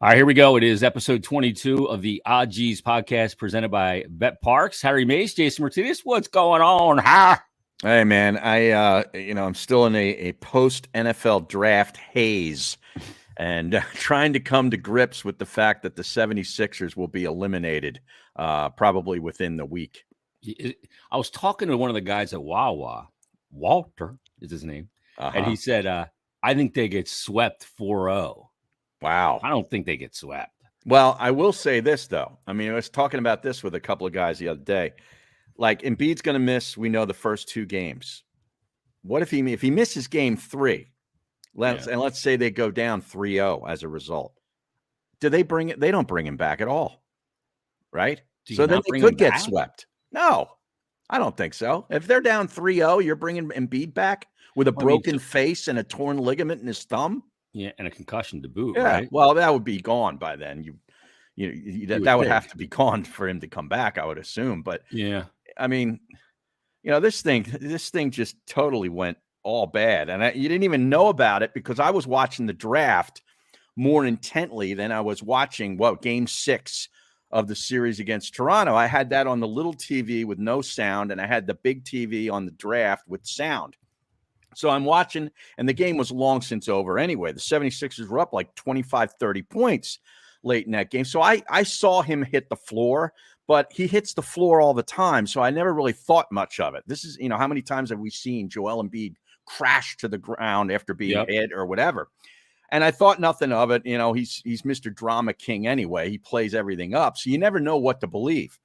All right, here we go. It is episode 22 of the Odd G's podcast presented by Bet Parks. Harry Mace, Jason Martinez, what's going on? Ha! Hey, man, I'm still in a post NFL draft haze and trying to come to grips with the fact that the 76ers will be eliminated probably within the week. I was talking to one of the guys at Wawa. Walter is his name. And he said, I think they get swept 4-0. Wow. I don't think they get swept. Well, I will say this, though. I mean, I was talking about this with a couple of guys the other day. Like, Embiid's going to miss, we know, the first two games. What if he misses game 3? And let's say they go down 3-0 as a result. Do they bring it? They don't bring him back at all, right? So then they could get swept. No, I don't think so. If they're down 3-0, you're bringing Embiid back with a broken face and a torn ligament in his thumb? Yeah, and a concussion to boot, yeah, right? Well, that would be gone by then. That would have to be gone for him to come back, I would assume. But yeah, I mean, this thing just totally went all bad, and you didn't even know about it because I was watching the draft more intently than I was watching Game 6 of the series against Toronto. I had that on the little TV with no sound, and I had the big TV on the draft with sound. So I'm watching, and the game was long since over anyway. The 76ers were up like 25, 30 points late in that game. So I saw him hit the floor, but he hits the floor all the time. So I never really thought much of it. This is, how many times have we seen Joel Embiid crash to the ground after being hit or whatever? And I thought nothing of it. He's Mr. Drama King anyway. He plays everything up. So you never know what to believe.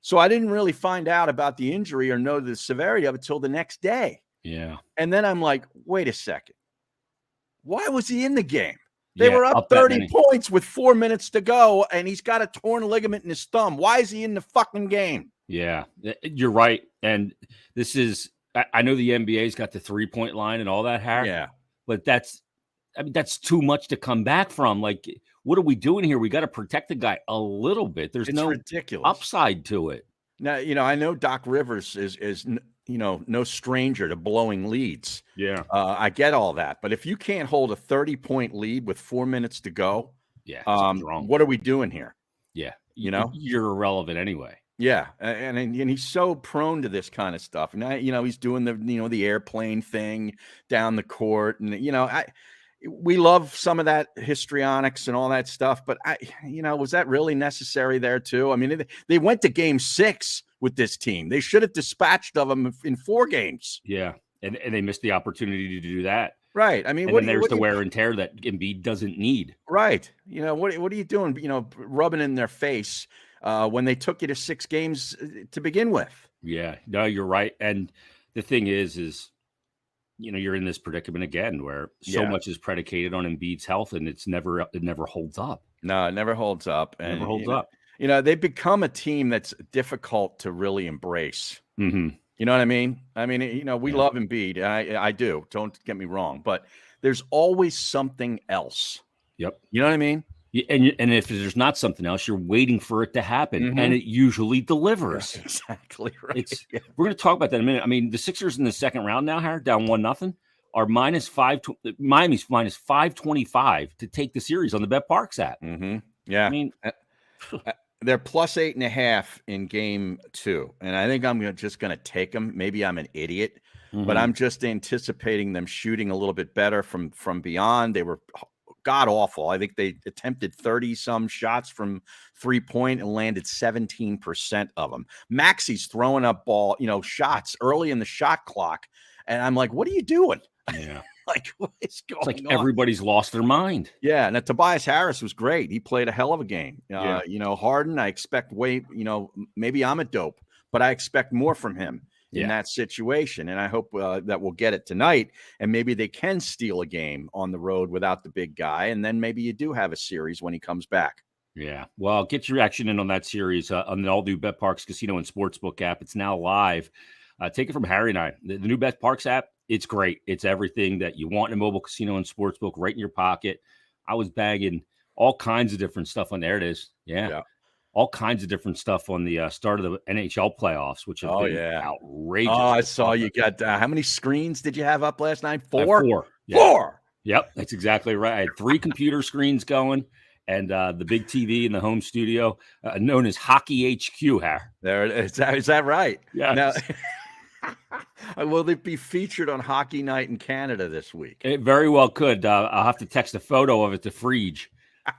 So I didn't really find out about the injury or know the severity of it till the next day. Yeah. And then I'm like, wait a second. Why was he in the game? They were up 30 points with 4 minutes to go, and he's got a torn ligament in his thumb. Why is he in the fucking game? Yeah, you're right. And this is, I know the NBA's got the 3-point line and all that, Harry. Yeah. But that's too much to come back from. Like, what are we doing here? We got to protect the guy a little bit. There's no ridiculous upside to it. Now, I know Doc Rivers is no stranger to blowing leads. Yeah. I get all that. But if you can't hold a 30-point lead with 4 minutes to go, something's wrong. What are we doing here? Yeah. You're irrelevant anyway. Yeah. And he's so prone to this kind of stuff. And he's doing the airplane thing down the court. And, we love some of that histrionics and all that stuff. But, was that really necessary there too? I mean, they went to game 6 with this team. They should have dispatched of them in 4 games. Yeah. And they missed the opportunity to do that. Right. I mean, there's the wear and tear that Embiid doesn't need. Right. What are you doing? Rubbing in their face when they took you to 6 games to begin with. Yeah. No, you're right. And the thing is, you're in this predicament again where so much is predicated on Embiid's health, and it never holds up. No, it never holds up. It never holds up. They've become a team that's difficult to really embrace. Mm-hmm. You know what I mean? We love Embiid. I do. Don't get me wrong. But there's always something else. Yep. You know what I mean? And if there's not something else, you're waiting for it to happen, and it usually delivers. That's exactly right. We're going to talk about that in a minute. I mean, the Sixers in the second round now, Harry, down 1-0, are Miami's minus 525 to take the series on the Bet Parks app. Mm-hmm. Yeah. I mean, they're plus 8.5 in game 2. And I think I'm just going to take them. Maybe I'm an idiot, but I'm just anticipating them shooting a little bit better from beyond. They were god awful. I think they attempted 30 some shots from 3-point and landed 17% of them. Maxi's throwing up shots early in the shot clock. And I'm like, what are you doing? Yeah. Like, what is going on? It's like everybody's lost their mind. Yeah. And Tobias Harris was great. He played a hell of a game. Harden, I expect maybe I'm a dope, but I expect more from him in that situation. And I hope that we'll get it tonight. And maybe they can steal a game on the road without the big guy. And then maybe you do have a series when he comes back. Yeah. Well, get your action in on that series on the all-new Bet Parks Casino and Sportsbook app. It's now live. Take it from Harry and I. The new Bet Parks app, it's great. It's everything that you want in a mobile casino and sportsbook right in your pocket. I was bagging all kinds of different stuff on there. It is. Yeah. All kinds of different stuff on the start of the NHL playoffs, which have been outrageous. Oh, I saw you got how many screens did you have up last night? 4? 4. Yeah. 4. Yep, that's exactly right. I had 3 computer screens going, and the big TV in the home studio, known as Hockey HQ. Har. There it is. Is that right? Yes. Now, will it be featured on Hockey Night in Canada this week? It very well could. I'll have to text a photo of it to Freege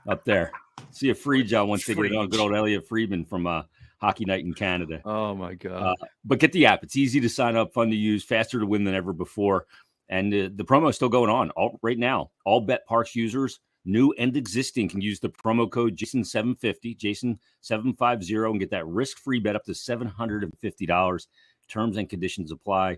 up there. See a Freege on once they get it on. Good old Elliot Friedman from Hockey Night in Canada. Oh, my God. But get the app. It's easy to sign up, fun to use, faster to win than ever before. And the promo is still going on right now. All Bet Parks users, new and existing, can use the promo code Jason750, Jason750, and get that risk-free bet up to $750. Terms and conditions apply.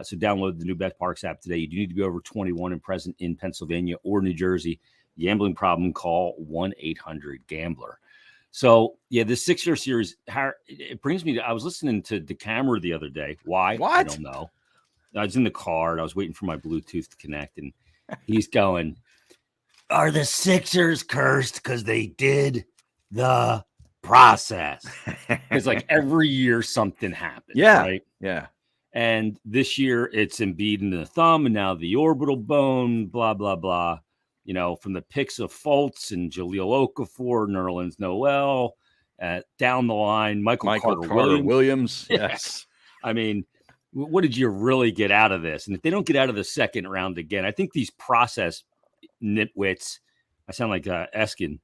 So download the new Bet Parks app today. You do need to be over 21 and present in Pennsylvania or New Jersey. Gambling problem, call 1-800-GAMBLER. So, yeah, the Sixer series, it brings me to, I was listening to DeCamera the other day. Why? What? I don't know. I was in the car and I was waiting for my Bluetooth to connect, and he's going, are the Sixers cursed because they did the process? It's like every year something happens. Yeah. Right? Yeah. And this year it's Embiid in the thumb and now the orbital bone, blah, blah, blah. You know, from the picks of Fultz and Jahlil Okafor, Nerlens Noel, down the line, Michael Carter Williams. Yes. I mean, what did you really get out of this? And if they don't get out of the second round again, I think these process nitwits, I sound like Eskin,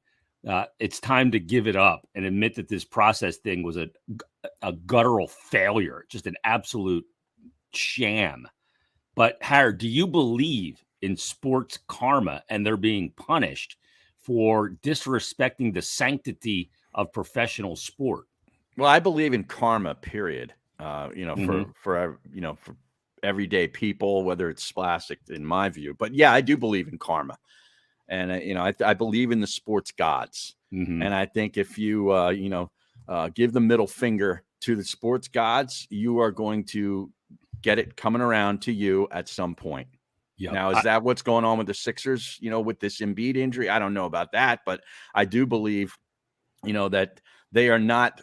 it's time to give it up and admit that this process thing was a guttural failure, just an absolute sham. But Harry, do you believe in sports karma and they're being punished for disrespecting the sanctity of professional sport? Well, I believe in karma, period. For everyday people, whether it's scholastic, in my view. But yeah, I do believe in karma, and I believe in the sports gods. And I think if you give the middle finger to the sports gods, you are going to get it coming around to you at some point. Yep. Now, is that what's going on with the Sixers? With this Embiid injury, I don't know about that, but I do believe, that they are not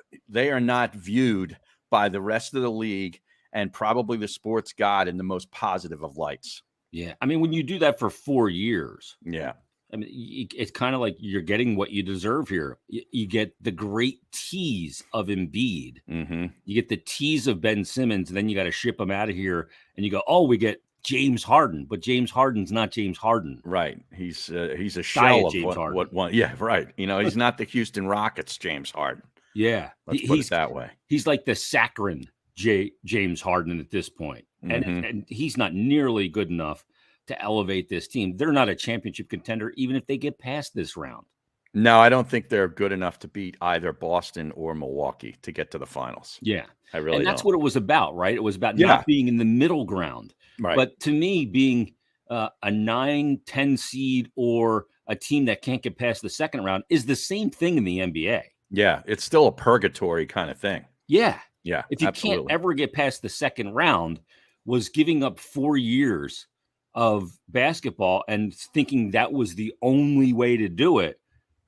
viewed by the rest of the league and probably the sports god in the most positive of lights. Yeah. I mean, when you do that for 4 years, yeah, I mean, it's kind of like you're getting what you deserve here. You get the great tease of Embiid. You get the tease of Ben Simmons, and then you got to ship him out of here. And you go, oh, we get James Harden, but James Harden's not James Harden. Right. He's a shell of James what. Yeah, right. He's not the Houston Rockets James Harden. Yeah. Let's put it that way. He's like the saccharine James Harden at this point. And he's not nearly good enough to elevate this team. They're not a championship contender, even if they get past this round. No, I don't think they're good enough to beat either Boston or Milwaukee to get to the finals. Yeah. I really And that's don't. what it was about, right? It was about not being in the middle ground. Right. But to me, being a 9-10 seed or a team that can't get past the second round is the same thing in the NBA. Yeah, it's still a purgatory kind of thing. Yeah. Yeah. If you can't ever get past the second round, was giving up 4 years of basketball and thinking that was the only way to do it,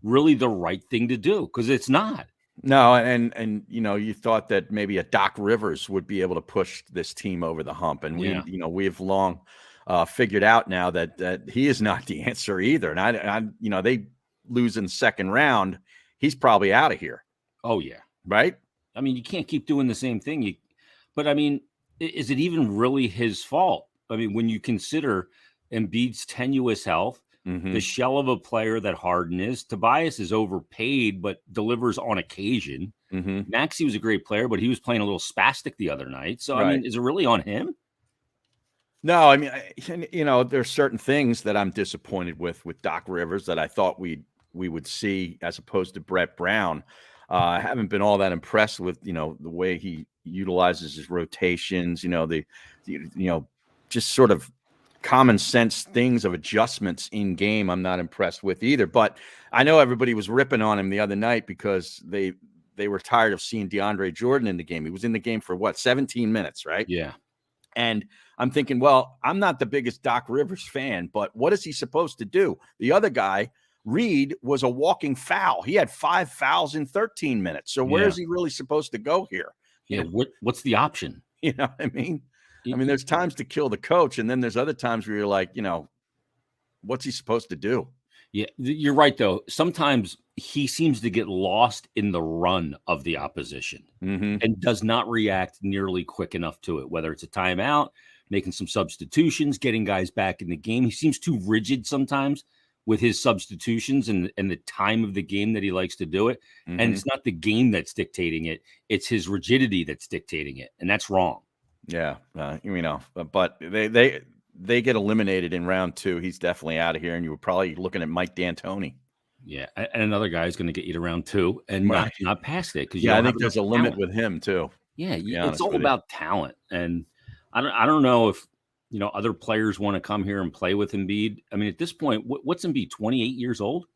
really the right thing to do, because it's not. No, and you thought that maybe a Doc Rivers would be able to push this team over the hump, and we've long figured out now that he is not the answer either. And they lose in the second round, he's probably out of here. Oh yeah, right. I mean, you can't keep doing the same thing. But I mean, is it even really his fault? I mean, when you consider Embiid's tenuous health, the shell of a player that Harden is, Tobias is overpaid but delivers on occasion. Maxey was a great player, but he was playing a little spastic the other night. So, I mean, is it really on him? No, I mean, there's certain things that I'm disappointed with Doc Rivers that I thought we would see as opposed to Brett Brown. I haven't been all that impressed with, the way he utilizes his rotations, just sort of common sense things of adjustments in game. I'm not impressed with either, but I know everybody was ripping on him the other night because they were tired of seeing DeAndre Jordan in the game. He was in the game for 17 minutes, right? Yeah. And I'm thinking, well, I'm not the biggest Doc Rivers fan, but what is he supposed to do? The other guy, Reed, was a walking foul. He had 5 fouls in 13 minutes. So where is he really supposed to go here? Yeah. What's the option? You know what I mean? There's times to kill the coach, and then there's other times where you're like, what's he supposed to do? Yeah, you're right, though. Sometimes he seems to get lost in the run of the opposition Mm-hmm. and does not react nearly quick enough to it, whether it's a timeout, making some substitutions, getting guys back in the game. He seems too rigid sometimes with his substitutions and the time of the game that he likes to do it. And Mm-hmm. it's not the game that's dictating it, it's his rigidity that's dictating it. And that's wrong. Yeah, but they get eliminated in round 2. He's definitely out of here, and you were probably looking at Mike D'Antoni. Yeah, and another guy is going to get you to round 2 and Right. not past it because you Yeah, I don't have think enough there's a limit talent. with him too, Yeah, to be it's honest all with you. about talent, and I don't know if other players want to come here and play with Embiid. I mean, at this point, what's Embiid? 28 years old.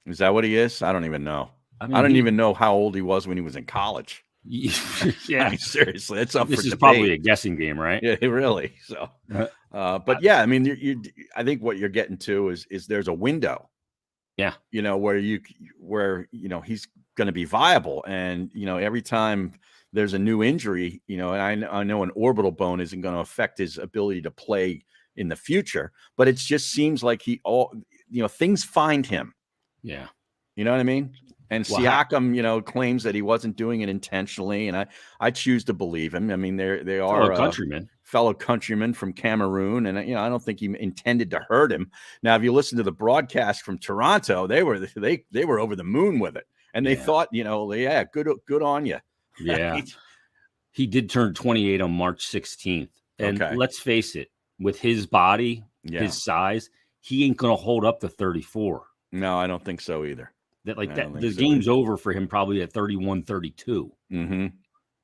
Is that what he is? I don't even know. I I mean, don't even know how old he was when he was in college. I yeah. mean, seriously, it's up This for is debate. probably a guessing game, right? Yeah, really. So, but yeah, I mean, I think what you're getting to is there's a window, Yeah, where he's going to be viable, and every time there's a new injury, and I know an orbital bone isn't going to affect his ability to play in the future, but it just seems like things find him. yeah. You know what I mean? And Well, Siakam, claims that he wasn't doing it intentionally, and I choose to believe him. I mean, they fellow are countrymen. fellow countrymen from Cameroon, and I don't think he intended to hurt him. Now, if you listen to the broadcast from Toronto, they were over the moon with it, and they thought, yeah, good on you. Yeah, Right? he did turn 28 on March 16th, and Okay. let's face it, with his body, Yeah. his size, he ain't going to hold up to 34. No, I don't think so either. The game's over for him probably at 31, 32. Mm-hmm.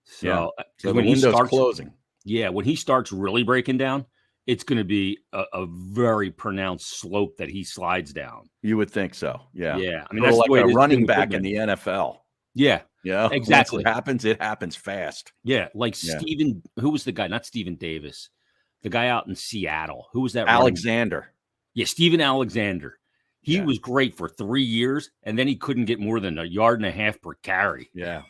So, So when the he window's starts closing. Yeah, when he starts really breaking down, it's going to be a very pronounced slope that he slides down. You would think so. Yeah. Yeah, I mean, Sort that's of the way like it a is running with big back in men. the NFL. Yeah, Yeah, exactly. Once it happens fast. Yeah, like Yeah. who was the guy? Not Steven Davis, the guy out in Seattle. Who was that? running- Alexander. Yeah, Steven Alexander. He was great for 3 years, and then he couldn't get more than a yard and a half per carry. Yeah.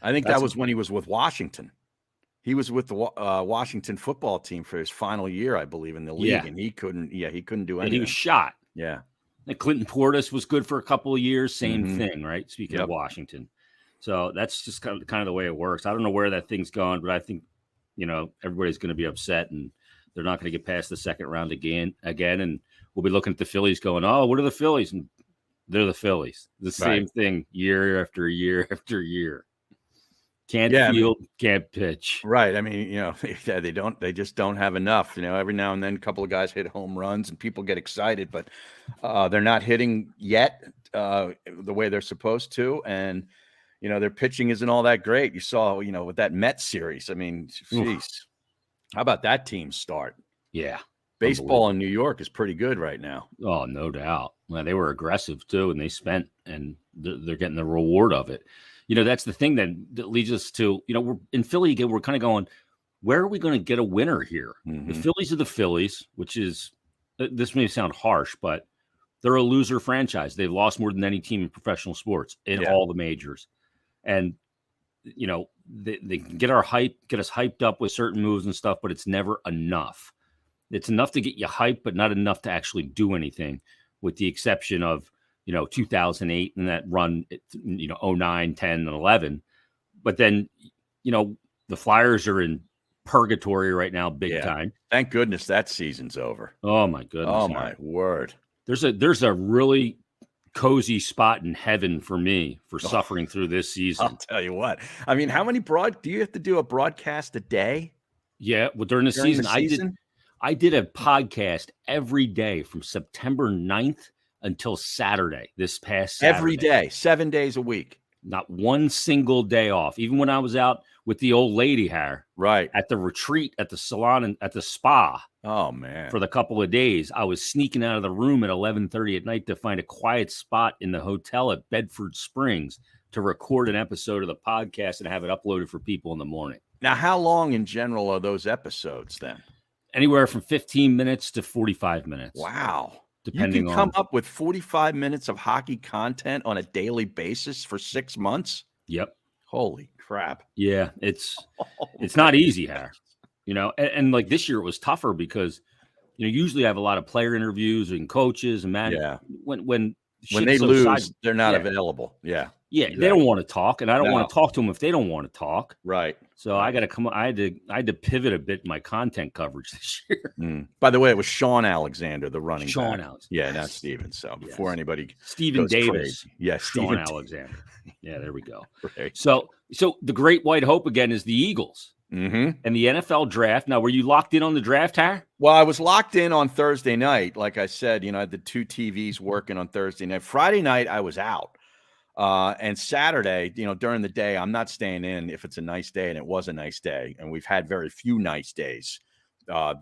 I think that was when he was with Washington. He was with the Washington football team for his final year, I believe, in the league, and he couldn't do anything. And he was shot. Yeah. And Clinton Portis was good for a couple of years. Same Mhm. thing, right? Speaking of Washington. So that's just kind of the way it works. I don't know where that thing's going, but I think, everybody's going to be upset and they're not going to get past the second round again. And we'll be looking at the Phillies going, oh, what are the Phillies? And they're the Phillies. The same thing year after year after year. Can't field, can't pitch. Right. I mean, they just don't have enough. Every now and then a couple of guys hit home runs and people get excited, but they're not hitting yet the way they're supposed to. And, their pitching isn't all that great. You saw, with that Mets series. I mean, jeez. How about that team start? Yeah. Baseball in New York is pretty good right now. Oh, no doubt. Well, they were aggressive too, and they spent, and they're getting the reward of it. That's the thing that leads us to, we're in Philly again. We're kind of going, where are we going to get a winner here? Mhm. The Phillies are the Phillies, which is, this may sound harsh, but they're a loser franchise. They've lost more than any team in professional sports in all the majors. And, they can get us hyped up with certain moves and stuff, but it's never enough. It's enough to get you hyped, but not enough to actually do anything, with the exception of, 2008 and that run, 09, 10, and 11. But then, the Flyers are in purgatory right now, big time. Thank goodness that season's over. Oh my goodness. Oh my word. There's a really cozy spot in heaven for me for suffering through this season. I'll tell you what. I mean, how many do you have to do a broadcast a day? Yeah, well, during the season, I did a podcast every day from September 9th until Saturday, this past Saturday. Every day, 7 days a week. Not one single day off. Even when I was out with the old lady hair, right, at the retreat, at the salon, and at the spa. Oh man! For the couple of days, I was sneaking out of the room at 11:30 at night to find a quiet spot in the hotel at Bedford Springs to record an episode of the podcast and have it uploaded for people in the morning. Now, how long in general are those episodes then? Anywhere from 15 minutes to 45 minutes. Wow. Depending you can come up with 45 minutes of hockey content on a daily basis for 6 months? Yep. Holy crap. Yeah, it's not easy, Harry. And like this year it was tougher because usually I have a lot of player interviews and coaches and Yeah. when When shit's they so side, lose, they're not yeah, available. Yeah. yeah, they Exactly. don't want to talk, and I don't want No. to talk to them if they don't want to talk. Right. So I Right. got to come. I had to pivot a bit in my content coverage this year. By the way, it was Sean Alexander, the running Sean back. Alex, Yeah, not yes, Stevens. So before yes, anybody Stephen goes Davis, crazy. Yeah, Sean Steven. Alexander. Yeah, there we go. Right. So the great white hope again is the Eagles Mm-hmm. and the NFL draft. Now, were you locked in on the draft, Har? Well, I was locked in on Thursday night. Like I said, I had the 2 TVs working on Thursday night. Friday night, I was out. And Saturday, during the day, I'm not staying in if it's a nice day, and it was a nice day. And we've had very few nice days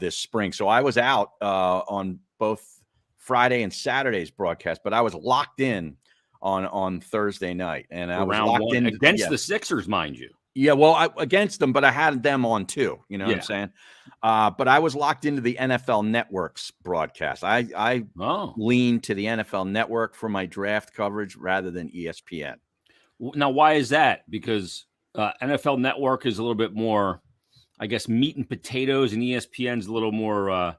this spring. So I was out on both Friday and Saturday's broadcast, but I was locked in on Thursday night. And I For was round locked one in. against Yeah. the Sixers, mind you. Yeah, well, against them, but I had them on too. You know what I'm Yeah. saying? But I was locked into the NFL Network's broadcast. I Oh, lean to the NFL Network for my draft coverage rather than ESPN. now why is that? Because NFL Network is a little bit more, I guess, meat and potatoes, and ESPN's a little more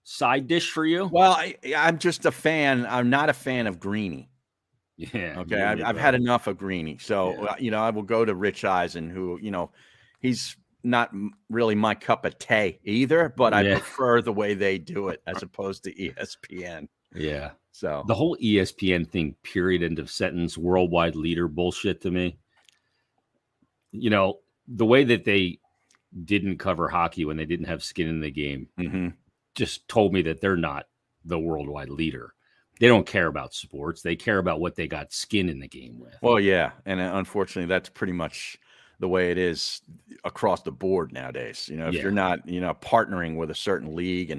side dish for you. Well, I'm just a fan. I'm not a fan of Greeny. Yeah. Okay, you and me I've had both. enough of Greeny. So I will go to Rich Eisen, who he's not really my cup of tea either, but I Yeah. prefer the way they do it as opposed to ESPN. Yeah. So The whole ESPN thing, period, end of sentence, worldwide leader bullshit to me. The way that they didn't cover hockey when they didn't have skin in the game just told me that they're not the worldwide leader. They don't care about sports. They care about what they got skin in the game with. Well, yeah, and unfortunately, that's pretty much the way it is across the board nowadays. If you're not, partnering with a certain league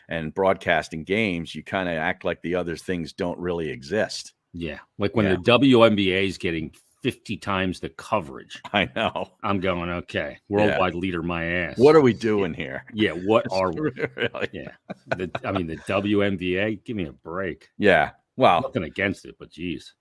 and broadcasting games, you kind of act like the other things don't really exist. Yeah, like when the WNBA is getting 50 times the coverage. I know. I'm going, okay, worldwide leader, my ass. What are we doing here? Yeah, what are we? Really? Yeah, the WNBA, give me a break. Yeah, well, Nothing against it, but geez.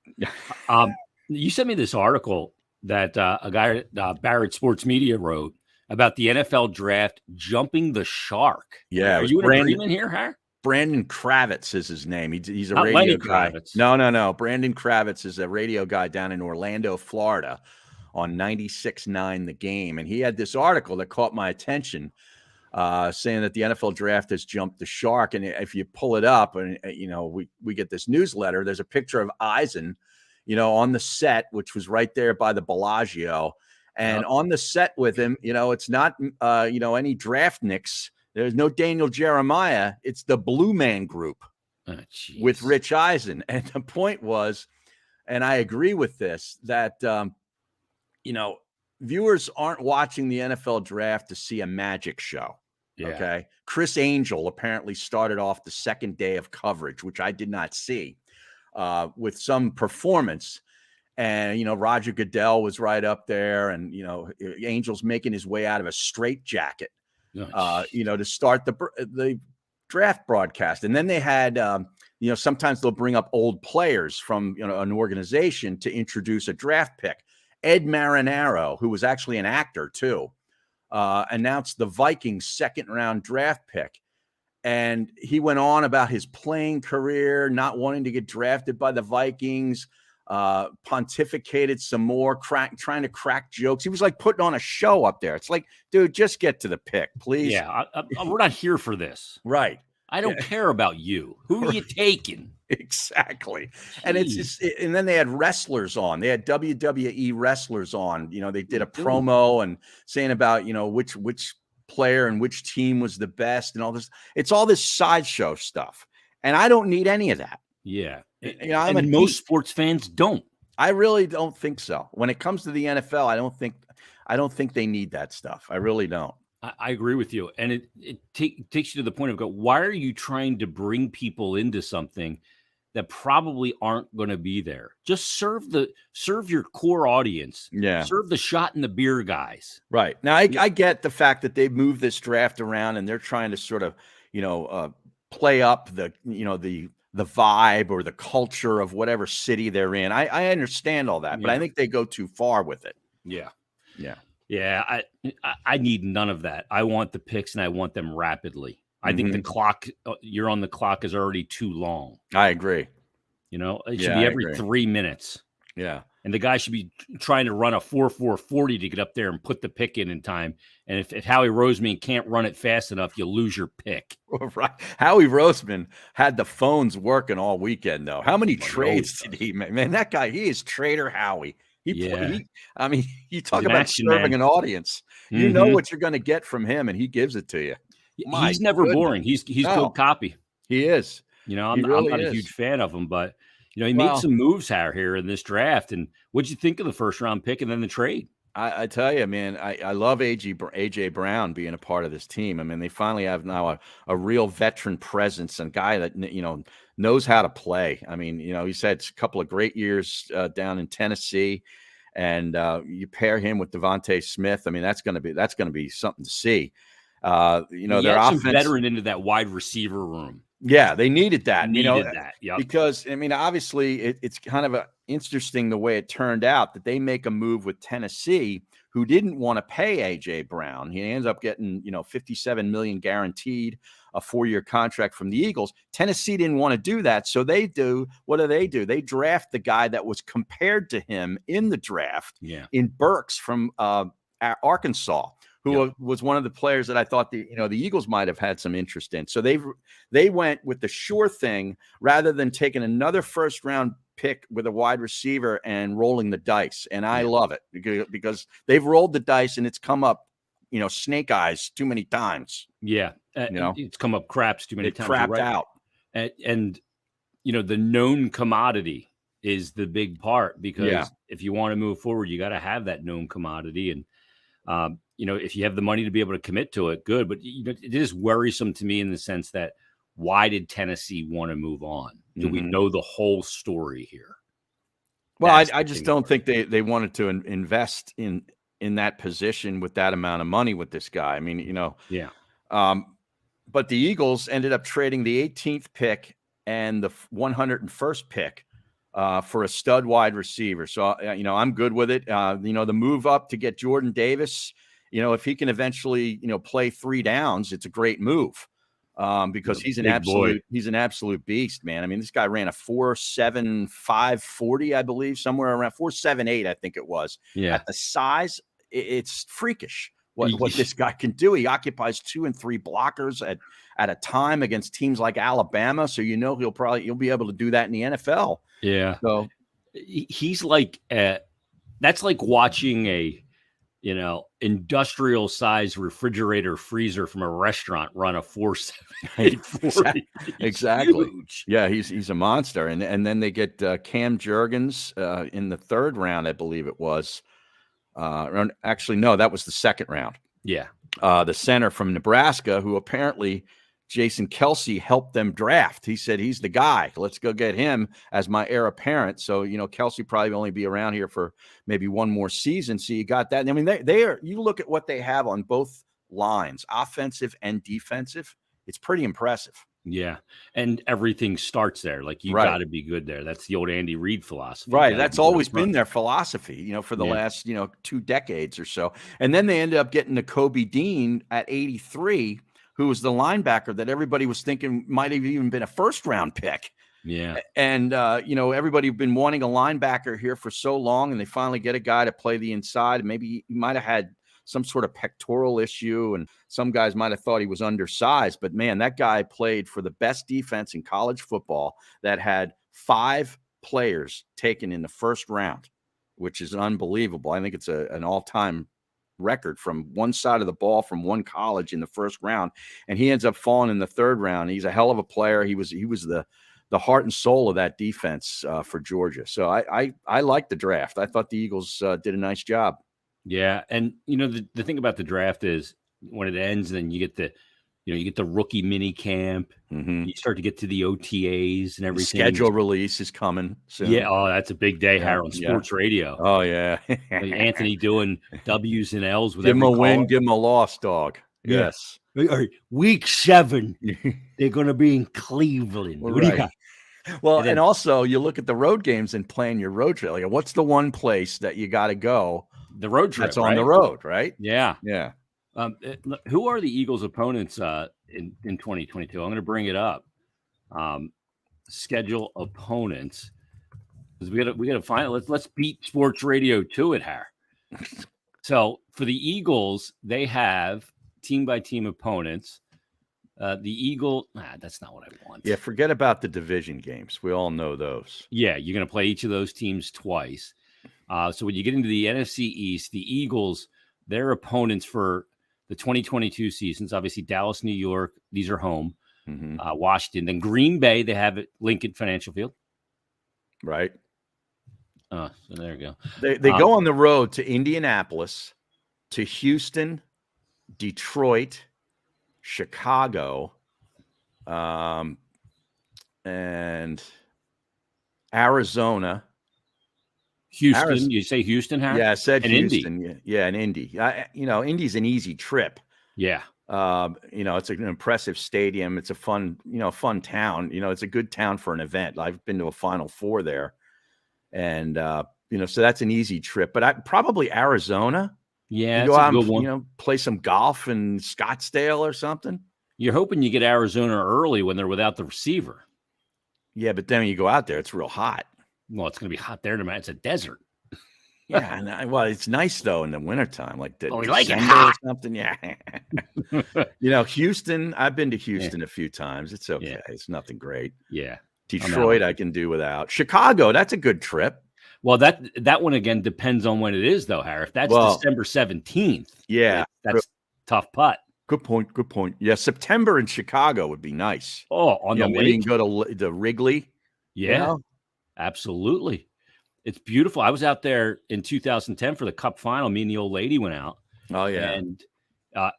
You sent me this article that a guy at Barrett Sports Media wrote about the NFL draft jumping the shark. Yeah, Are you in agreement here, Har? Brandon Kravitz is his name. He's a Not radio Lenny guy. Kravitz. No. Brandon Kravitz is a radio guy down in Orlando, Florida, on 96.9 The Game, and he had this article that caught my attention, saying that the NFL draft has jumped the shark. And if you pull it up, and we get this newsletter, there's a picture of Eisen, on the set, which was right there by the Bellagio, and on the set with him, it's not any draftniks. There's no Daniel Jeremiah. It's the Blue Man Group with Rich Eisen. And the point was, and I agree with this, that, viewers aren't watching the NFL draft to see a magic show. Yeah. Okay. Chris Angel apparently started off the second day of coverage, which I did not see, with some performance. And, Roger Goodell was right up there, and, Angel's making his way out of a straitjacket. To start the draft broadcast. And then they had, sometimes they'll bring up old players from, an organization to introduce a draft pick. Ed Marinaro, who was actually an actor too, announced the Vikings second round draft pick. And he went on about his playing career, not wanting to get drafted by the Vikings, pontificated some more, trying to crack jokes. He was like putting on a show up there. It's like, dude, just get to the pick, please. Yeah, we're not here for this. Right. I don't care about you. Who are you taking? Exactly. Jeez. And it's just, and then they had wrestlers on. They had WWE wrestlers on. They did a promo and saying about, which player and which team was the best and all this. It's all this sideshow stuff. And I don't need any of that. Yeah. And most sports fans don't. I really don't think so. When it comes to the NFL, I don't think they need that stuff. I really don't. I agree with you. And it takes you to the point of why are you trying to bring people into something that probably aren't going to be there? Just serve your core audience. Yeah. Serve the shot in the beer guys. Right. Now I get the fact that they've moved this draft around and they're trying to sort of, play up the vibe or the culture of whatever city they're in. I understand all that, but I think they go too far with it. Yeah. Yeah. Yeah. I need none of that. I want the picks and I want them rapidly. I think the clock, you're on the clock, is already too long. I agree. It should be every 3 minutes. Yeah. And the guy should be trying to run a 4.40 to get up there and put the pick in time. And if Howie Roseman can't run it fast enough, you lose your pick. Right. Howie Roseman had the phones working all weekend, though. How many trades did he make? Man, that guy, he is Trader Howie. I mean, you talk about serving an audience. You know what you're going to get from him, and he gives it to you. He's never boring. He's good copy. He is. I'm not a huge fan of him, but he made some moves here in this draft. And what'd you think of the first round pick and then the trade? I tell you, man, I love AJ Brown being a part of this team. I mean, they finally have now a real veteran presence and guy that knows how to play. I mean, he's had a couple of great years down in Tennessee, and you pair him with Devontae Smith. I mean, that's going to be something to see. Their offense, some veteran into that wide receiver room. Yeah, they needed that. Yep. Because I mean, obviously, it's kind of interesting the way it turned out that they make a move with Tennessee, who didn't want to pay AJ Brown. He ends up getting $57 million guaranteed, a 4-year contract from the Eagles. Tennessee didn't want to do that, so they do. What do? They draft the guy that was compared to him in the draft, in Burks from Arkansas, who was one of the players that I thought the Eagles might have had some interest in. So they went with the sure thing rather than taking another first round pick with a wide receiver and rolling the dice. And I love it because they've rolled the dice and it's come up, snake eyes too many times. Yeah. It's come up craps too many times. Crapped out. And the known commodity is the big part, because if you want to move forward, you got to have that known commodity. And, if you have the money to be able to commit to it, good. But it is worrisome to me in the sense that, why did Tennessee want to move on? Do we know the whole story here? Well, I just don't think they wanted to invest in that position with that amount of money with this guy. I mean, but the Eagles ended up trading the 18th pick and the 101st pick for a stud wide receiver. So, I'm good with it. The move up to get Jordan Davis, if he can eventually, play 3 downs, it's a great move. Because he's an absolute beast, man. I mean, this guy ran a 4.75 40, I believe, somewhere around 4.78, I think it was. Yeah. At the size, it's freakish what this guy can do. He occupies 2 and 3 blockers at a time against teams like Alabama. So you'll be able to do that in the NFL. Yeah. So he's like that's like watching a industrial size refrigerator freezer from a restaurant run a 4.78 40. Exactly. Huge. Yeah, he's a monster. And then they get Cam Jurgens in the 3rd round, I believe it was. Actually, no, that was the 2nd round. Yeah. The center from Nebraska, who apparently Jason Kelsey helped them draft. He said, he's the guy. Let's go get him as my heir apparent. So, Kelsey probably only be around here for maybe one more season. So you got that. I mean, you look at what they have on both lines, offensive and defensive. It's pretty impressive. Yeah. And everything starts there. Like, you got to be good there. That's the old Andy Reid philosophy. Right. That's always been their philosophy, for the last, 2 decades or so. And then they ended up getting to Kobe Dean at 83, who was the linebacker that everybody was thinking might have even been a 1st round pick. Yeah. And, everybody had been wanting a linebacker here for so long, and they finally get a guy to play the inside. Maybe he might have had some sort of pectoral issue, and some guys might have thought he was undersized. But, man, that guy played for the best defense in college football that had 5 players taken in the 1st round, which is unbelievable. I think it's an all-time record from one side of the ball from one college in the 1st round, and he ends up falling in the 3rd round. He's a hell of a player. He was the heart and soul of that defense for Georgia. So I like the draft. I thought the Eagles did a nice job. Yeah, and the thing about the draft is when it ends, then you get the rookie mini camp. You start to get to the OTAs and everything. The schedule release is coming soon. Yeah. Oh, that's a big day here on sports radio. Oh yeah. Anthony doing W's and L's with give him every a win, call. give him a loss, dog. Yeah. Yes. All right. Week 7, they're going to be in Cleveland. Well, what do you got? Well, and also you look at the road games and plan your road trip. Like, what's the one place that you got to go? The road trip. That's on the road, right? Yeah. Yeah. Who are the Eagles' opponents in 2022? I'm going to bring it up. Schedule opponents, because we got to find it. Let's beat sports radio to it, Har. So for the Eagles, they have team by team opponents. The Eagle, that's not what I want. Yeah, forget about the division games. We all know those. Yeah, you're going to play each of those teams twice. So when you get into the NFC East, the Eagles, their opponents for the 2022 seasons, obviously Dallas, New York, these are home. Mm-hmm. Washington, then Green Bay, they have it Lincoln Financial Field. Right. So there you go. They go on the road to Indianapolis, to Houston, Detroit, Chicago, and Arizona. Houston, you say Houston, Harry? Yeah, I said and Houston. Indy. Yeah, and Indy. Indy's an easy trip. Yeah. It's an impressive stadium. It's a fun town. It's a good town for an event. I've been to a Final Four there, and so that's an easy trip. But probably Arizona. Yeah, go out a good and one. Play some golf in Scottsdale or something. You're hoping you get Arizona early when they're without the receiver. Yeah, but then when you go out there, it's real hot. Well, it's going to be hot there tonight. It's a desert. Yeah, and it's nice though in the wintertime, like we like it hot or something. Yeah. Houston, I've been to Houston a few times. It's okay. Yeah. It's nothing great. Yeah. Detroit, I can do without. Chicago, that's a good trip. Well, that one again depends on when it is though, Harry. If that's December 17th, yeah, that's tough putt. Good point. Yeah, September in Chicago would be nice. Oh, on the lake. You can go to the Wrigley. Yeah, absolutely. It's beautiful. I was out there in 2010 for the Cup final. Me and the old lady went out. Oh, yeah. And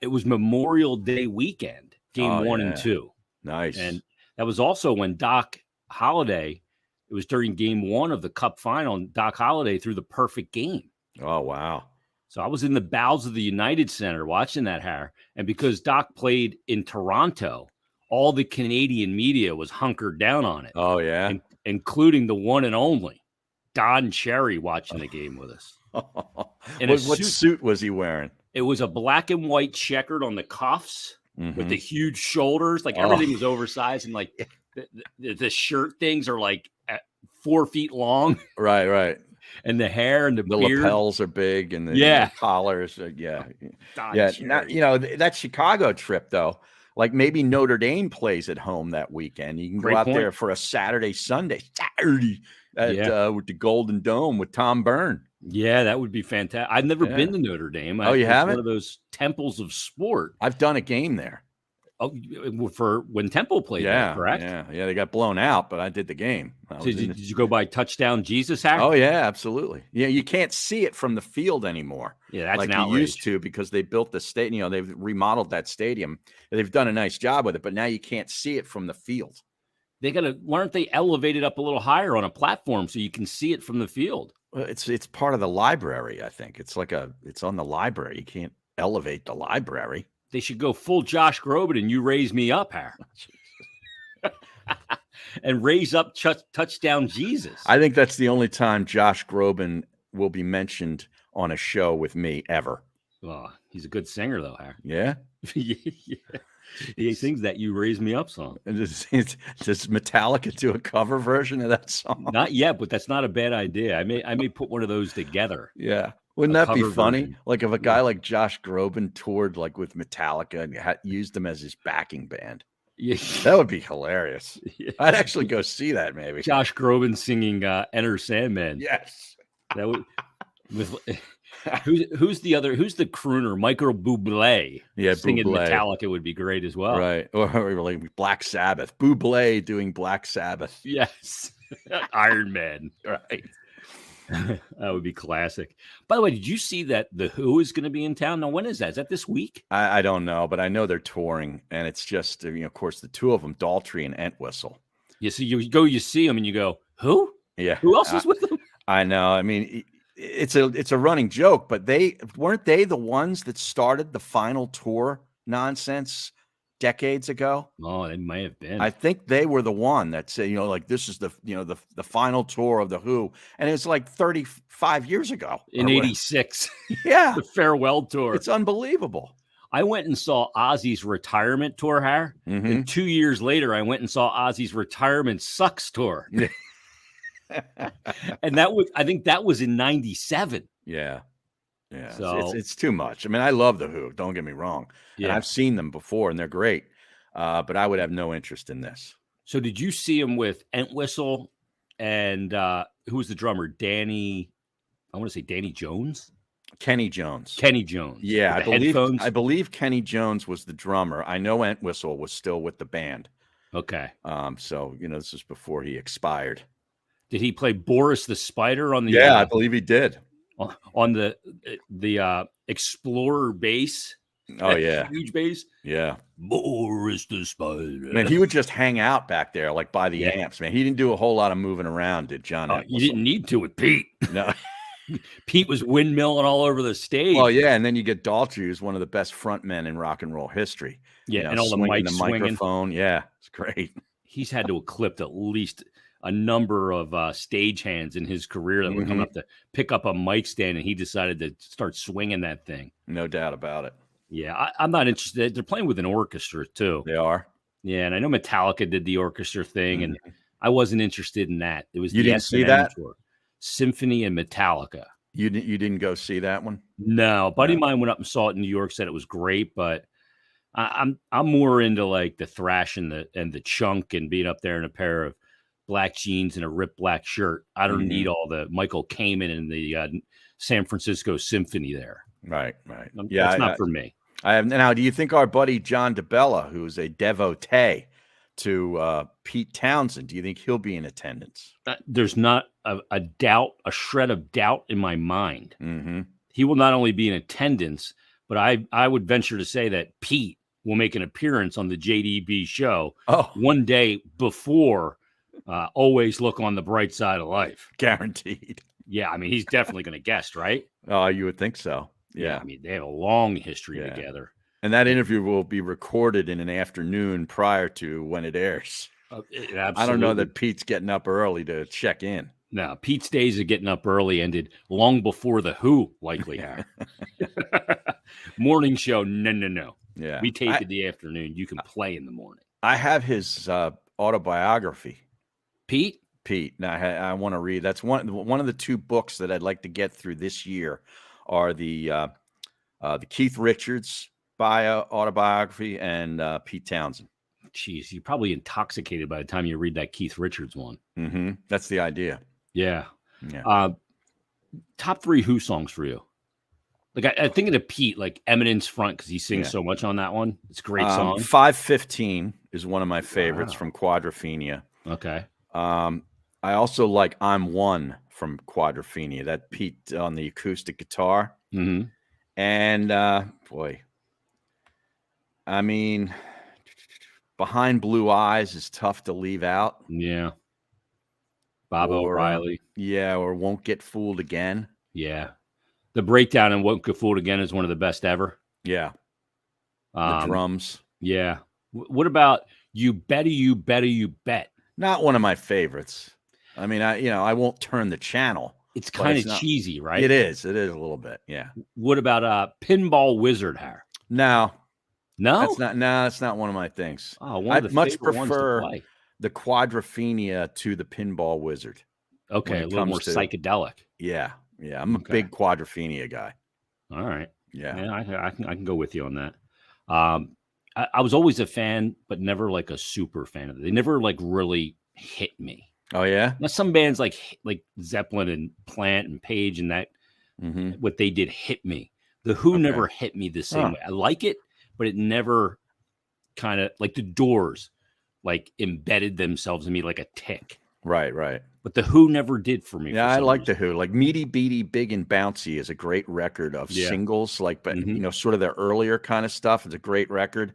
it was Memorial Day weekend, game 1 and 2. Nice. And that was also when Doc Holliday, it was during game 1 of the Cup final, and Doc Holliday threw the perfect game. Oh, wow. So I was in the bowels of the United Center watching that, Har. And because Doc played in Toronto, all the Canadian media was hunkered down on it. Oh, yeah. Including the one and only Don Cherry watching the game with us. What suit was he wearing? It was a black and white checkered on the cuffs with the huge shoulders. Like everything was oversized, and like the shirt things are like 4 feet long. Right. And the hair and the beard. Lapels are big, and the collars. That Chicago trip though. Like maybe Notre Dame plays at home that weekend. You can go out there for a Saturday with the Golden Dome with Tom Byrne. Yeah, that would be fantastic. I've never been to Notre Dame. You haven't? One of those temples of sport. I've done a game there. Oh, for when Temple played there, correct? Yeah. They got blown out, but I did the game. Did you go by Touchdown Jesus, Hack? Oh, yeah, absolutely. Yeah, you can't see it from the field anymore. Yeah, that's like an outrage. You used to, because they built the stadium. They've remodeled that stadium. They've done a nice job with it, but now you can't see it from the field. Why aren't they elevated up a little higher on a platform so you can see it from the field? Well, it's part of the library, I think. It's on the library. You can't elevate the library. They should go full Josh Groban and you raise me up, Har. And raise up Touchdown Jesus. I think that's the only time Josh Groban will be mentioned on a show with me ever. Oh, he's a good singer, though, Har. Yeah? Yeah. He sings that "You Raise Me Up" song. And does Metallica do a cover version of that song? Not yet, but that's not a bad idea. I may put one of those together. Yeah. Wouldn't that be funny? Version. Like if a guy like Josh Groban toured like with Metallica and used them as his backing band. Yeah. That would be hilarious. Yeah. I'd actually go see that maybe. Josh Groban singing Enter Sandman. Yes. That would who's the crooner? Michael Bublé. Yeah, singing Bublé. Metallica would be great as well. Right. Or like Black Sabbath. Bublé doing Black Sabbath. Yes. Iron Man. Right. That would be classic. By the way, did you see that The Who is going to be in town? Now, when is that? Is that this week? I don't know, but I know they're touring, and it's just, of course, the two of them, Daltrey and Entwistle. Yeah, so you see them, and you go, who? Yeah. Who else is with them? I know. I mean, it's a running joke, but weren't they the ones that started the Final Tour nonsense decades ago? Oh, they may have been. I think they were the one that said, like this is the final tour of the Who, and it's like 35 years ago in '86. Yeah, the farewell tour. It's unbelievable. I went and saw Ozzy's retirement tour, Har. And 2 years later, I went and saw Ozzy's retirement sucks tour. And I think that was in 97. Yeah. Yeah. So It's too much. I mean, I love the Who, don't get me wrong. And yeah. I've seen them before and they're great. But I would have no interest in this. So did you see him with Entwistle and who was the drummer? I want to say Danny Jones? Kenny Jones. Kenny Jones. Yeah, Headphones? I believe Kenny Jones was the drummer. I know Entwistle was still with the band. Okay. So this is before he expired. Did he play Boris the Spider on the? Yeah, I believe he did. On the Explorer bass. Oh yeah, huge bass. Yeah, Boris the Spider. Man, he would just hang out back there, like by the amps. Man, he didn't do a whole lot of moving around, did John? You didn't need to with Pete. No. Pete was windmilling all over the stage. Well, yeah, and then you get Daltrey, who's one of the best front men in rock and roll history. Yeah, and all the microphone. Yeah, it's great. He's had to eclipse at least a number of stagehands in his career that were coming up to pick up a mic stand, and he decided to start swinging that thing. No doubt about it. Yeah, I'm not interested. They're playing with an orchestra too. They are. Yeah, and I know Metallica did the orchestra thing, and I wasn't interested in that. It was you didn't see that tour. Symphony and Metallica. You didn't go see that one? No, a buddy of mine went up and saw it in New York, said it was great, but I'm more into like the thrash and the chunk and being up there in a pair of black jeans and a ripped black shirt. I don't need all the Michael Kamen and the San Francisco Symphony there. Right. Yeah, it's not for me. Now, do you think our buddy John DeBella, who's a devotee to Pete Townsend, do you think he'll be in attendance? There's not a doubt, a shred of doubt in my mind. Mm-hmm. He will not only be in attendance, but I would venture to say that Pete will make an appearance on the JDB show one day before Always Look on the Bright Side of Life. Guaranteed. Yeah, I mean, he's definitely going to guest, right? Oh, you would think so. Yeah. I mean, they have a long history together. And that interview will be recorded in an afternoon prior to when it airs. I don't know that Pete's getting up early to check in. No, Pete's days of getting up early ended long before the Who likely have. Morning show, no. Yeah. We tape in the afternoon. You can play in the morning. I have his autobiography. Pete? Now, I want to read. That's one of the two books that I'd like to get through this year are the Keith Richards autobiography and Pete Townsend. Jeez, you're probably intoxicated by the time you read that Keith Richards one. Mm-hmm. That's the idea. Yeah. Top 3 Who songs for you? Like I think of Pete, like Eminence Front, because he sings so much on that one. It's a great song. 515 is one of my favorites from Quadrophenia. Okay. I also like I'm One from Quadrophenia, that Pete on the acoustic guitar. Mm-hmm. And boy, I mean, Behind Blue Eyes is tough to leave out. Yeah. Bob O'Reilly. Yeah, or Won't Get Fooled Again. Yeah. The breakdown in Won't Get Fooled Again is one of the best ever. Yeah. The drums. Yeah. What about You Better You Better You Bet? Not one of my favorites. I mean, I won't turn the channel. It's kind of cheesy, right? It is. It is a little bit. Yeah. What about Pinball Wizard Hair? No. No? That's not one of my things. Oh, I'd much prefer the Quadrophenia to the Pinball Wizard. Okay, a little more psychedelic. Yeah. I'm a big Quadrophenia guy. All right. Yeah. I can go with you on that. I was always a fan, but never like a super fan of it. They never like really hit me. Oh yeah. Now some bands like Zeppelin and Plant and Page and that what they did hit me. The Who never hit me the same way. I like it, but it never kind of like the Doors like embedded themselves in me like a tick. Right. But the Who never did for me. Yeah, I like the Who. Like Meaty Beaty Big and Bouncy is a great record of singles, like but sort of their earlier kind of stuff. It's a great record.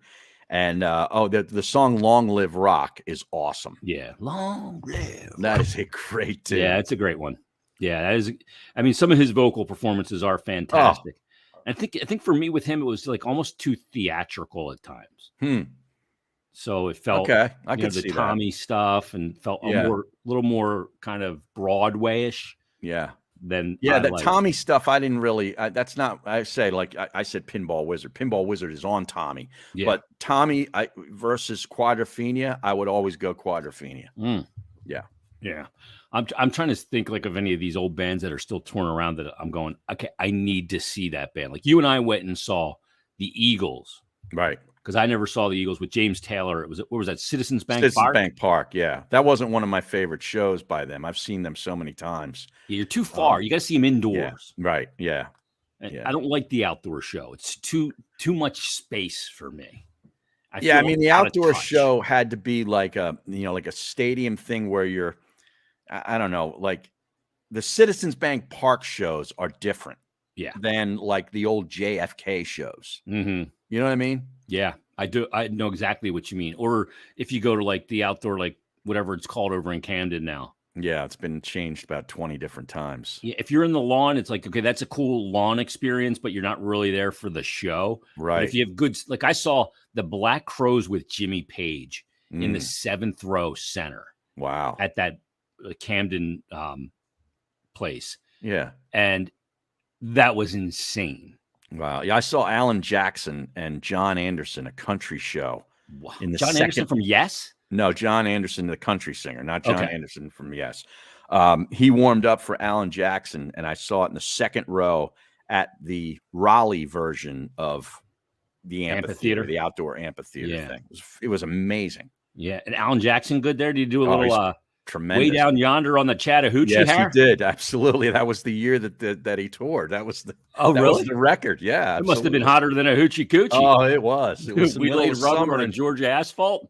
And the song Long Live Rock is awesome. Yeah. Long Live. That is a great tune. Yeah, it's a great one. Yeah, that is. I mean, some of his vocal performances are fantastic. I think for me with him, it was like almost too theatrical at times. So it felt I could see the Tommy stuff and felt a little more kind of Broadway-ish. Yeah. than Yeah, I that like. Tommy stuff, I didn't really. That's not. I say like I said, Pinball Wizard. Pinball Wizard is on Tommy, Yeah. but Tommy versus Quadrophenia, I would always go Quadrophenia. Mm. Yeah. Yeah. I'm trying to think like of any of these old bands that are still touring around that I'm going, okay, I need to see that band. Like you and I went and saw the Eagles. Right. Because I never saw the Eagles with James Taylor. It was, what was that, Citizens Bank Citizens Park? Bank Park. Yeah, that wasn't one of my favorite shows by them. I've seen them so many times. Yeah, you're too far. You got to see them indoors. Yeah. Right. Yeah. And Yeah. I don't like the outdoor show. It's too much space for me. I mean, the outdoor show had to be like a like a stadium thing where you're, I don't know, like the Citizens Bank Park shows are different. Yeah. Than like the old JFK shows. Mm-hmm. You know what I mean? Yeah, I do. I know exactly what you mean. Or if you go to like the outdoor, like whatever it's called over in Camden now. Yeah, it's been changed about 20 different times. Yeah, if you're in the lawn, it's like, okay, that's a cool lawn experience, but you're not really there for the show. Right. But if you have good, like I saw the Black Crowes with Jimmy Page in the 7th row center. Wow. At that Camden place. Yeah. And that was insane. Wow. Yeah, I saw Alan Jackson and John Anderson, a country show. Wow. In the John Anderson from Yes? No, John Anderson, the country singer, not John Anderson from Yes. He warmed up for Alan Jackson, and I saw it in the 2nd row at the Raleigh version of the amphitheater, the outdoor amphitheater thing. It was amazing. Yeah. And Alan Jackson good there? Did you do a little tremendous. Way Down Yonder on the Chattahoochee Yes, hair? he did. Absolutely. That was the year that he toured. That was the was the record. Yeah. It must have been hotter than a hoochie coochie. Oh, it was. It was we laid rubber on a Georgia asphalt.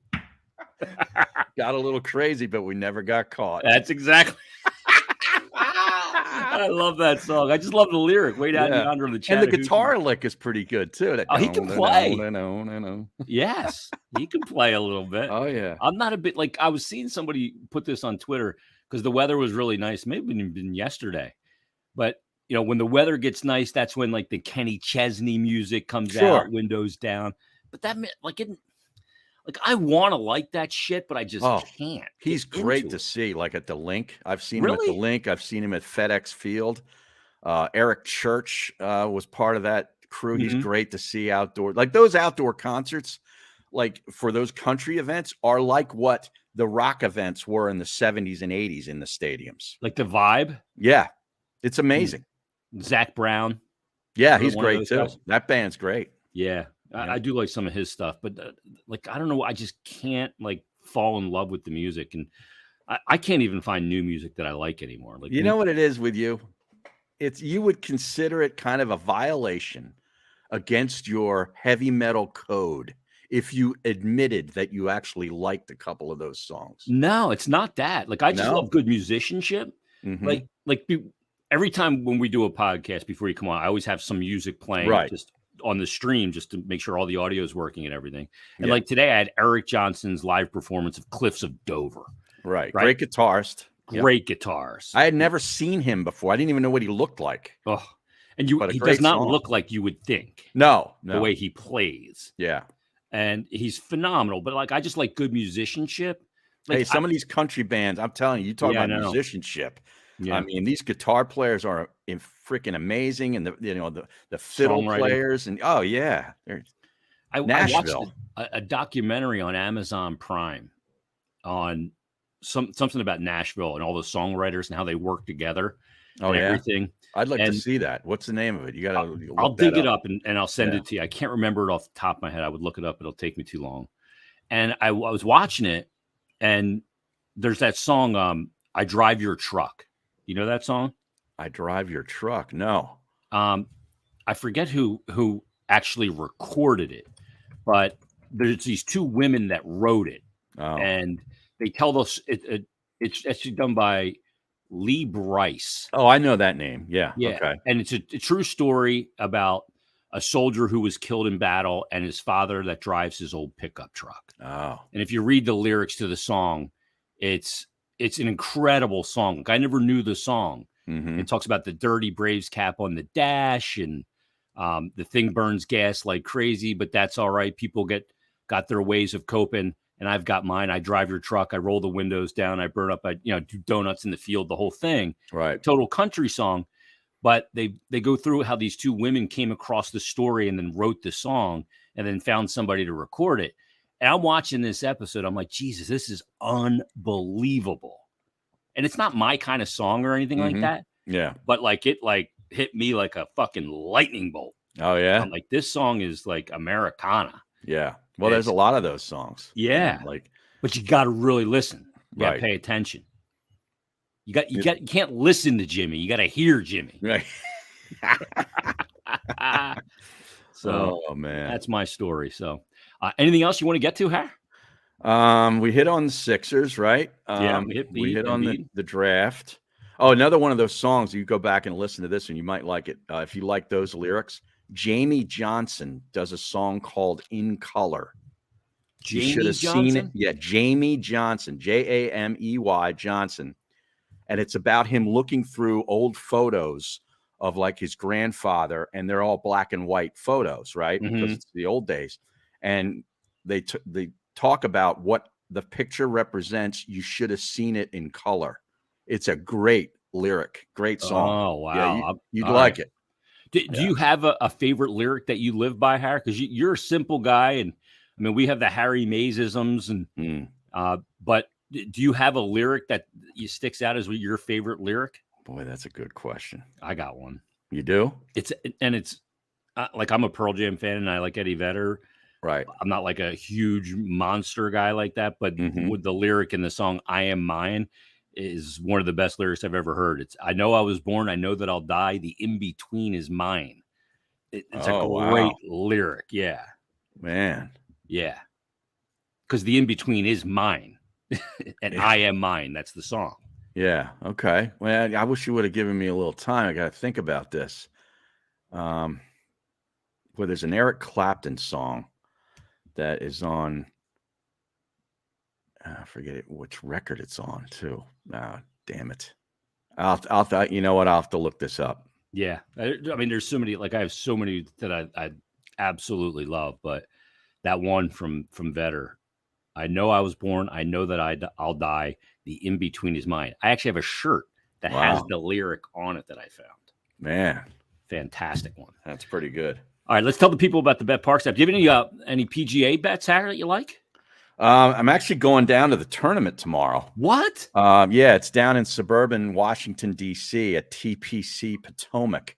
Got a little crazy, but we never got caught. That's exactly. I love that song. I just love the lyric. Way Down Yonder on the Chattahoochee. And the guitar lick is pretty good too. He can play. Yes, he can play a little bit. Oh yeah. I'm not a bit like I was seeing somebody put this on Twitter because the weather was really nice. Maybe it been yesterday, but you know when the weather gets nice, that's when like the Kenny Chesney music comes out, windows down. But that like it. Like I want to like that shit, but I just can't. He's great to see. Like at the Link, I've seen him at the Link. I've seen him at FedEx Field. Eric Church was part of that crew. He's great to see outdoor. Like those outdoor concerts, like for those country events, are like what the rock events were in the 70s and 80s in the stadiums. Like the vibe. Yeah, it's amazing. Zach Brown. Yeah, he's great too. Guys. That band's great. Yeah. I do like some of his stuff, but like, I don't know. I just can't like fall in love with the music. And I can't even find new music that I like anymore. Like, you know what it is with you? You would consider it kind of a violation against your heavy metal code if you admitted that you actually liked a couple of those songs. No, it's not that. Like, I just love good musicianship. Like every time when we do a podcast before you come on, I always have some music playing just on the stream just to make sure all the audio is working and everything. And like today I had Eric Johnson's live performance of Cliffs of Dover. Right. Great guitarist. Great guitars. I had never seen him before. I didn't even know what he looked like. Oh, and he does not look like you would think. No. The way he plays. Yeah. And he's phenomenal. But like, I just like good musicianship. Like, hey, some of these country bands, I'm telling you, talk about musicianship. Yeah. I mean, these guitar players are freaking amazing, and the fiddle players, and I watched a documentary on Amazon Prime on something about Nashville and all the songwriters and how they work together. Everything. I'd like to see that. What's the name of it? You gotta. I'll dig it up and I'll send it to you. I can't remember it off the top of my head. I would look it up. It'll take me too long. And I was watching it, and there's that song, "I Drive Your Truck." You know that song? I Drive Your Truck. No. I forget who actually recorded it, but there's these two women that wrote it. And they tell us it's actually done by Lee Bryce. Oh, I know that name. Yeah. Okay. And it's a true story about a soldier who was killed in battle and his father that drives his old pickup truck. Oh. And if you read the lyrics to the song, it's an incredible song. Like, I never knew the song. It talks about the dirty Braves cap on the dash, and the thing burns gas like crazy, but that's all right. People got their ways of coping. and I've got mine. I drive your truck. I roll the windows down. I burn up. I do donuts in the field. The whole thing. Right. Total country song. But they go through how these two women came across the story and then wrote the song and then found somebody to record it. And I'm watching this episode. I'm like, Jesus, this is unbelievable. And it's not my kind of song or anything like that. Yeah. But like it hit me like a fucking lightning bolt. Oh, yeah. I'm like, this song is like Americana. Yeah. Well, there's a lot of those songs. Yeah. But you got to really listen. You got to pay attention. You can't listen to Jimmy. You got to hear Jimmy. Right. So, oh man, that's my story. So, anything else you want to get to, Har? We hit on the Sixers, right? Yeah, we hit on the draft. Oh, another one of those songs. You go back and listen to this, and you might like it if you like those lyrics. Jamie Johnson does a song called "In Color." You should have seen it. Yeah, Jamie Johnson, Jamey Johnson, and it's about him looking through old photos of like his grandfather, and they're all black and white photos, right? Because it's the old days, and they talk about what the picture represents. You should have seen it in color. It's a great lyric, great song. Oh wow, yeah, you'd like it. Do you have a favorite lyric that you live by, Harry? Because you're a simple guy, and I mean we have the Harry Mays-isms, and but do you have a lyric that sticks out as your favorite lyric? Boy, that's a good question. I got one. You do? It's like I'm a Pearl Jam fan and I like Eddie Vedder. Right. I'm not like a huge monster guy like that, but with the lyric in the song "I Am Mine" is one of the best lyrics I've ever heard. It's "I know I was born, I know that I'll die. The in between is mine." It's a great lyric. Yeah, man. Yeah, because the in between is mine, and I am mine. That's the song. Yeah. Okay. Well, I wish you would have given me a little time. I got to think about this. Well, there's an Eric Clapton song that is on. I forget which record it's on too. Damn it. You know what? I'll have to look this up. Yeah. I mean, there's so many, like I have so many that I absolutely love, but that one from Vedder, I know I was born. I know that I'll die. The in between is mine. I actually have a shirt that has the lyric on it that I found. Man, fantastic one. That's pretty good. All right, let's tell the people about the Bet Parks app. Do you have any PGA bets, Harry, that you like? I'm actually going down to the tournament tomorrow. What? Yeah, it's down in suburban Washington, D.C. at TPC Potomac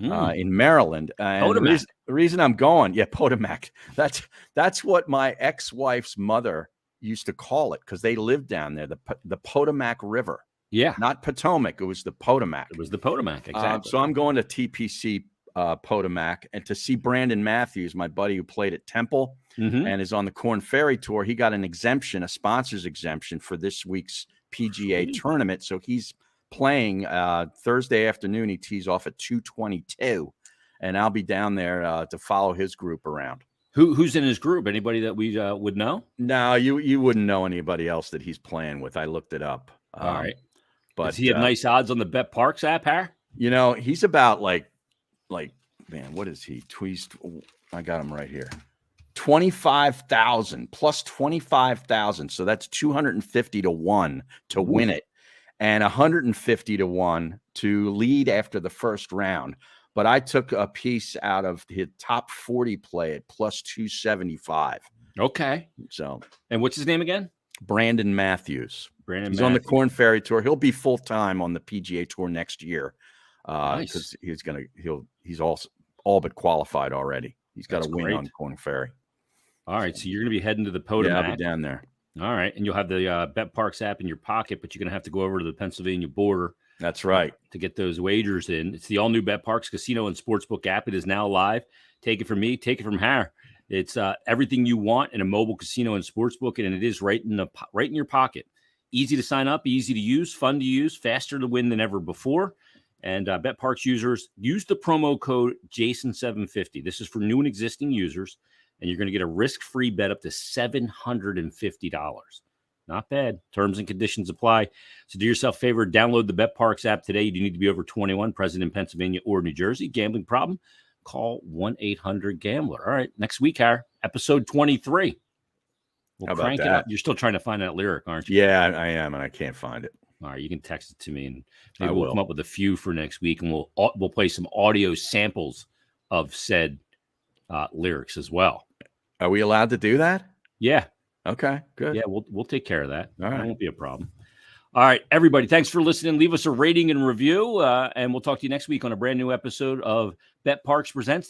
in Maryland. And the reason I'm going, Potomac. That's what my ex-wife's mother used to call it because they lived down there, the Potomac River. Yeah. Not Potomac. It was the Potomac. It was the Potomac, exactly. So I'm going to TPC Potomac and to see Brandon Matthews, my buddy who played at Temple and is on the Corn Ferry Tour. He got an exemption, a sponsor's exemption for this week's PGA tournament. So he's playing Thursday afternoon. He tees off at 2:22, and I'll be down there to follow his group around. Who's in his group? Anybody that we would know? No, you wouldn't know anybody else that he's playing with. I looked it up. All right. But does he have nice odds on the Bet Parks app, Har? You know, he's about like, man, what is he? I got him right here. 25,000 plus 25,000. So that's 250 to 1 to win it and 150 to 1 to lead after the first round. But I took a piece out of his top 40 play at plus 275. Okay. So, and what's his nname again? Brandon Matthews. He's on the Corn Ferry Tour. He'll be full time on the PGA Tour next year because he's all but qualified already. He's got a win on Corn Ferry. All right, so you're going to be heading to the Potomac. Yeah, I'll be down there. All right, and you'll have the Bet Parks app in your pocket, but you're going to have to go over to the Pennsylvania border. That's right. To get those wagers in. It's the all-new Bet Parks Casino and Sportsbook app. It is now live. Take it from me. Take it from Har. It's everything you want in a mobile casino and sportsbook, and it is right in your pocket. Easy to sign up, easy to use, fun to use, faster to win than ever before. And Bet Parks users, use the promo code Jason750. This is for new and existing users, and you're going to get a risk-free bet up to $750. Not bad. Terms and conditions apply. So do yourself a favor, download the Bet Parks app today. You do need to be over 21, present in Pennsylvania or New Jersey. Gambling problem? Call 1-800-GAMBLER. All right, next week, Har, episode 23. We'll How about crank it that? up. You're still trying to find that lyric, aren't you? Yeah, I am, and I can't find it. All right, you can text it to me, and I maybe we'll will. come up with a few for next week, and we'll play some audio samples of said lyrics as well. Are we allowed to do that? Yeah. Okay, good. Yeah, we'll take care of that. All right. That won't be a problem. All right, everybody, thanks for listening. Leave us a rating and review, and we'll talk to you next week on a brand new episode of Bet Parks Presents.